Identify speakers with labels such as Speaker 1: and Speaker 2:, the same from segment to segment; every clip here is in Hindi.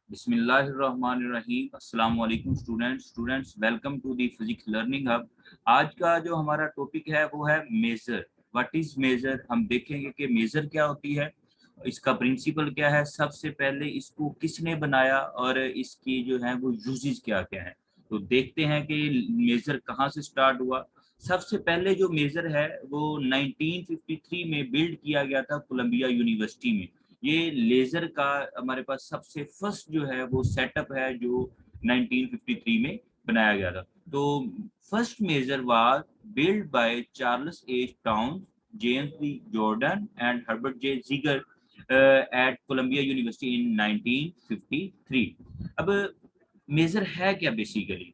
Speaker 1: बिस्मिल्लाहिर्रहमानिर्रहीम। अस्सलाम वालेकुम students welcome to the physics learning hub. आज का जो हमारा टॉपिक है वो है मेजर। What is major. हम देखेंगे कि मेजर क्या होती है, इसका प्रिंसिपल क्या है, सबसे पहले इसको किसने बनाया और इसकी जो है वो यूजेस क्या क्या है। तो देखते हैं कि मेजर कहाँ से स्टार्ट हुआ। सबसे पहले जो मेजर है वो 1953 में बिल्ड किया गया था कोलंबिया यूनिवर्सिटी में। ये लेजर का हमारे पास सबसे फर्स्ट जो है वो सेटअप है जो 1953 में बनाया गया था। तो first maser was build by Charles H Townes, James B Jordan and Herbert J Zeiger at Columbia University in 1953। अब मेजर है क्या basically.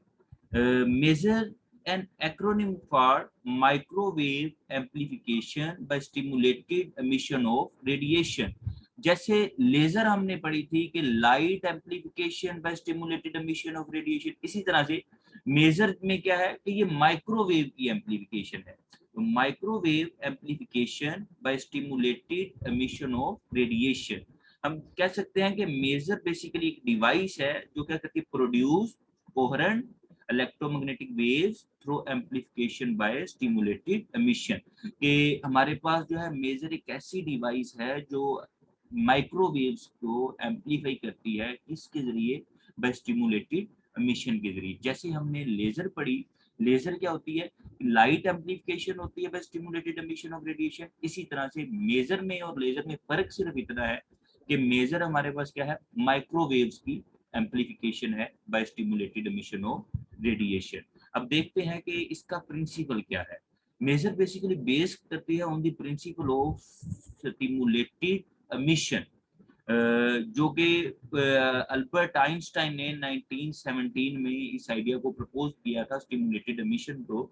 Speaker 1: Maser an acronym for microwave amplification by stimulated emission of radiation। जैसे लेजर हमने पढ़ी थी कि light amplification by stimulated emission of radiation, इसी तरह से मेजर में क्या है कि ये माइक्रोवेव की एम्प्लीफिकेशन है। तो microwave amplification by stimulated emission of radiation, हम कह सकते हैं कि मेजर बेसिकली एक डिवाइस है जो क्या करती है, produce coherent electromagnetic waves through amplification by stimulated emission. कि हमारे पास जो है मेजर एक ऐसी डिवाइस है जो माइक्रोवेव्स को एम्प्लीफाई करती है, इसके जरिए बाय स्टिमुलेटेड एमिशन के जरिए। जैसे हमने लेजर पढ़ी, लेजर क्या होती है, लाइट एम्प्लीफिकेशन होती है by stimulated emission of radiation. इसी तरह से मेजर में और लेजर में फर्क सिर्फ इतना है कि मेजर हमारे पास क्या है, माइक्रोवेव्स की एम्प्लीफिकेशन है by stimulated emission of radiation. अब देखते हैं कि इसका प्रिंसिपल क्या है। मेजर बेसिकली बेस करती है on the principle of stimulated emission, जो कि अल्बर्ट आइंस्टाइन ने 1917 में इस आइडिया को प्रपोज किया था, स्टिमुलेटेड एमिशन को।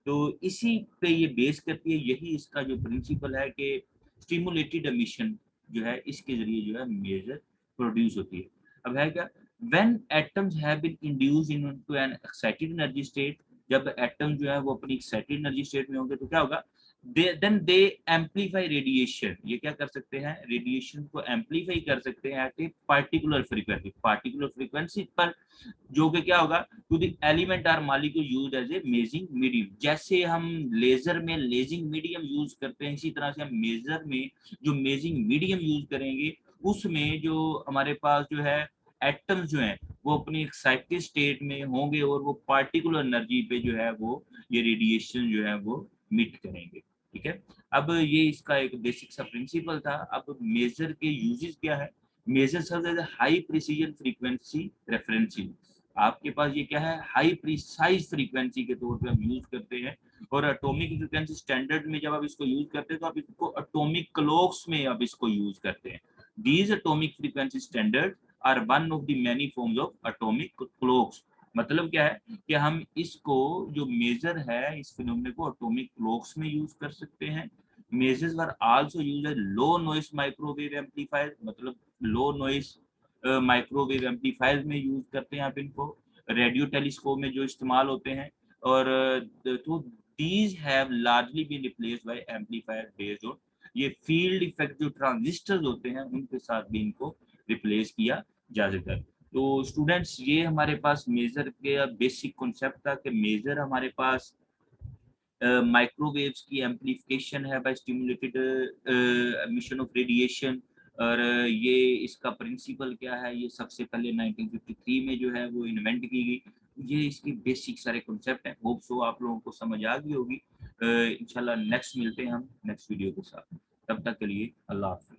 Speaker 1: तो इसी पे ये बेस करती है, यही इसका जो प्रिंसिपल है कि स्टिमुलेटेड एमिशन जो है इसके जरिए जो है मेजर प्रोड्यूस होती है। अब है क्या, when atoms have been induced into an excited energy state, जब एटम जो है वो अपनी एक्साइटेड एनर्जी स्टेट में होंगे तो क्या होगा, देन दे एम्पलीफाई रेडिएशन। ये क्या कर सकते हैं, रेडिएशन को एम्पलीफाई कर सकते हैं एट ए पार्टिकुलर फ्रीक्वेंसी पर, जो कि क्या होगा, to the element or molecule used as a masing medium. जैसे हम लेजर में लेजिंग मीडियम यूज करते हैं, इसी तरह से हम मेजर में जो मेजिंग मीडियम यूज करेंगे उसमें जो हमारे पास जो है एटम्स जो हैं वो अपनी एक्साइटेड स्टेट में होंगे और वो पार्टिकुलर एनर्जी पे जो है वो ये रेडिएशन जो है वो मिट करेंगे। ठीक है, अब ये इसका एक बेसिक सा प्रिंसिपल था। अब मेजर के यूजेस क्या है, maser serve as high precision frequency referencing. आपके पास ये क्या है, हाई प्रिसाइज फ्रीक्वेंसी के तौर पे हम यूज करते हैं। और एटॉमिक फ्रीक्वेंसी स्टैंडर्ड में जब आप इसको यूज करते हैं तो आप इसको एटॉमिक क्लॉक्स में आप इसको यूज करते हैं। These atomic frequency standard are one of the many forms of atomic clocks. मतलब क्या है कि हम इसको जो मेजर है इस फिनोमेना को एटॉमिक क्लॉक्स में यूज कर सकते हैं। Masers were also used as low noise microwave amplifier, मतलब लो नॉइस माइक्रोवेव एम्पलीफायर में यूज करते हैं आप इनको, रेडियो टेलीस्कोप में जो इस्तेमाल होते हैं। और तो these have largely been replaced by amplifier based on, ये फील्ड इफेक्ट जो ट्रांजिस्टर्स होते हैं उनके साथ भी इनको रिप्लेस किया जा सकता है। तो स्टूडेंट्स ये हमारे पास मेजर के बेसिक कॉन्सेप्ट था कि मेजर हमारे पास माइक्रोवेव्स की एम्पलीफिकेशन है by stimulated emission of radiation. और ये इसका प्रिंसिपल क्या है, ये सबसे पहले 1953 में जो है वो इन्वेंट की गई। ये इसकी बेसिक सारे कॉन्सेप्ट हैं। होप सो आप लोगों को समझ आ गई होगी। इंशाल्लाह नेक्स्ट मिलते हैं हम नेक्स्ट वीडियो के साथ, तब तक के लिए अल्लाह हाफिज़।